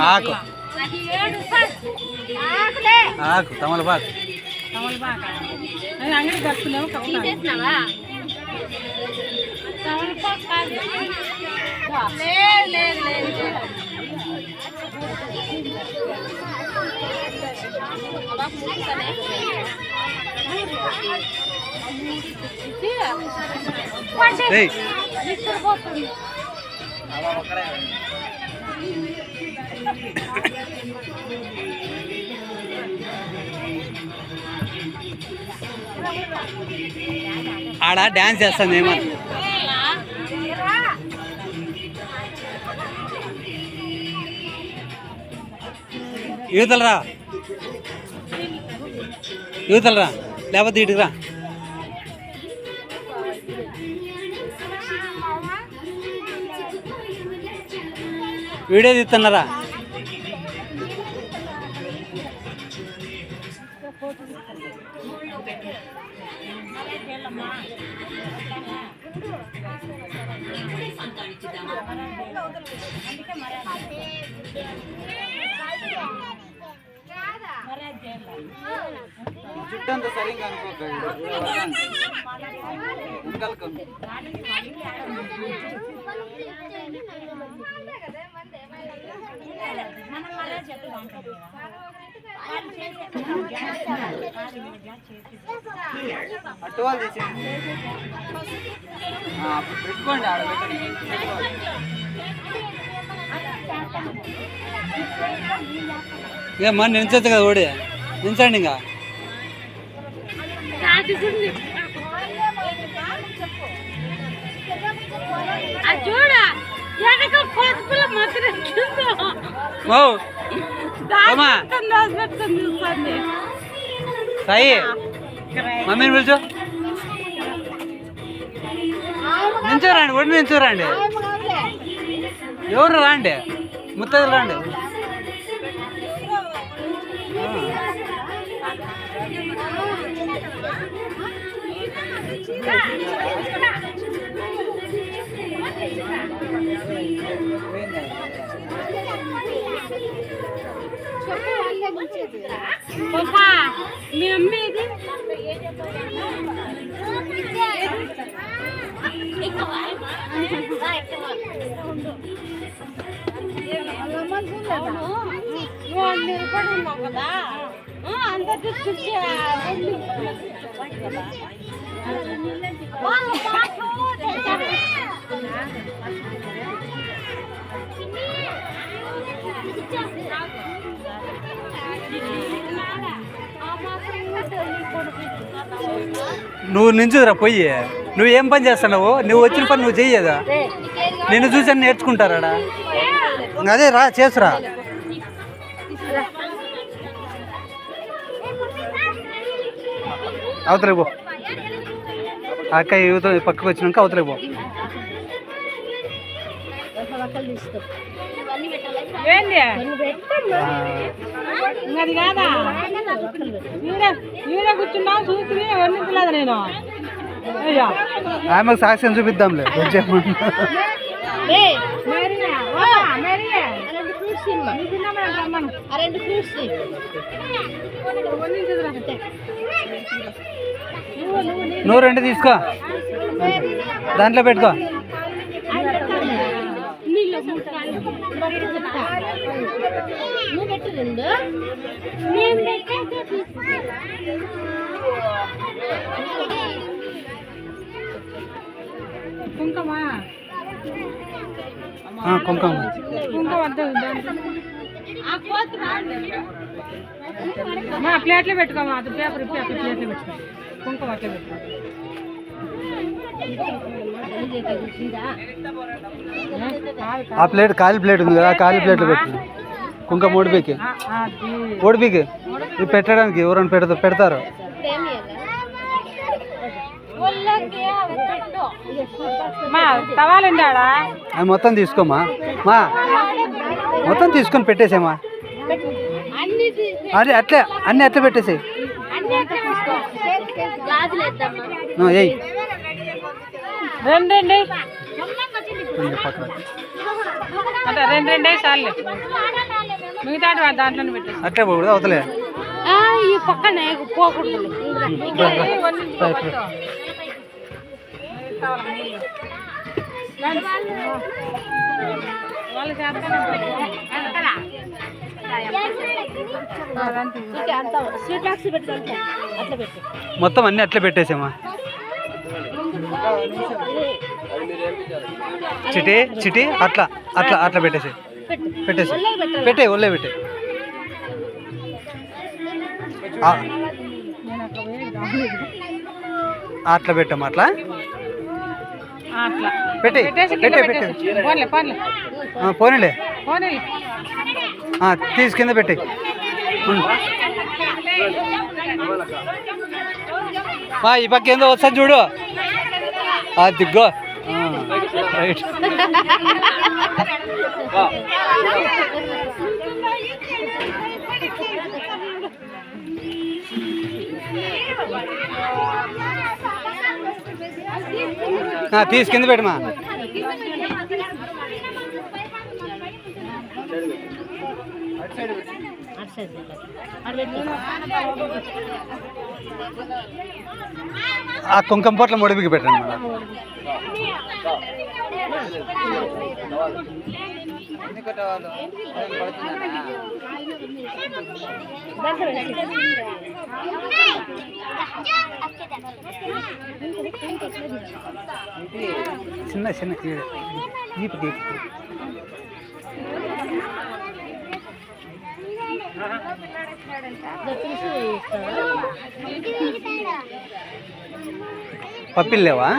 ఆకు ఆకు తమలపాకు అంగడి కట్టుకున్నావు ఆడ డాన్స్ చేస్తాను ఏమో యువతలరా యువతలరా లేకపోతే ఇటురా వీడియో తీస్తున్నారా జుట్టంతా సరిగ్గా అటువాళ్ళు తీసేయండి పెట్టుకోండి ఆడ ఇక మన నించొచ్చు కదా ఓడి నించండి ఇంకా సాయి మమ్మీని పిలుచు నించోరండి ఒడి నించోరండి ఎవరు రాండి ముత్తలు రాండి మీ అమ్మేది నిలబడి ఉన్నావు కదా అందరికీ చూసి నువ్వు నించుదురా పొయ్యి నువ్వు ఏం పని చేస్తున్నావు నువ్వు వచ్చిన పని నువ్వు చెయ్యదా నిన్ను చూసి అని నేర్చుకుంటారా అదే రా చేసురా అవతలే పో అక్క యువత పక్కకు వచ్చినాక అవతలే పో అది కాదా ఈడ కూర్చున్నావు చూసి వర్ణించలేదు నేను ఆమెకు సాక్ష్యం చూపిద్దాంలే నువ్వు రెండు తీసుకో దాంట్లో పెట్టుకో కుంకుమ కుంకుమ ప్లేట్లో పెట్టుకోమా అది పేపర్ ప్లేట్లో పెట్టుకో కుంకుమ అట్లా పెట్టుకో ఆ ప్లేట్ ఖాళీ ప్లేట్ ఉంది కదా ఖాళీ ప్లేట్లో పెట్టు కుంకుమ ఓడిపీకి ఇవి పెట్టడానికి ఎవరైనా పెడతారు అవి మొత్తం తీసుకోమా మొత్తం తీసుకొని పెట్టేసామా అదే అట్లే అన్నీ అట్లా పెట్టేసి ఏయ్ రెండు అంటే రెండు చాలు మిగతా దాంట్లోనే పెట్టేసి అట్లే పోకూడదు అవతలే ఈ పక్కన పోకూడదు వాళ్ళు స్వీట్ బాక్స్ పెట్టుకుంటా అట్లా పెట్టు మొత్తం అన్నీ అట్లే పెట్టేసామా చిటి చిటి అట్లా అట్లా అట్లా పెట్టేసి పెట్టేసి పెట్టే ఒళ్ళే పెట్టే అట్లా పెట్టాము అట్లా అట్లా పెట్టే పెట్టేసి పెట్టే కింద పెట్టే పెట్టేసి పోన్లే పోన్లే పోనీలే పోనీ తీసి కింద పెట్టి ఈ పక్క ఏందో వస్తుంది చూడు దిగ్గో రైట్ తీసి కింద పెట్టమా ఆ కుంకుమ పొట్ల ముడిపికి పెట్టండి మేడం చిన్న చిన్న దీపకి పప్పిల్ లేవా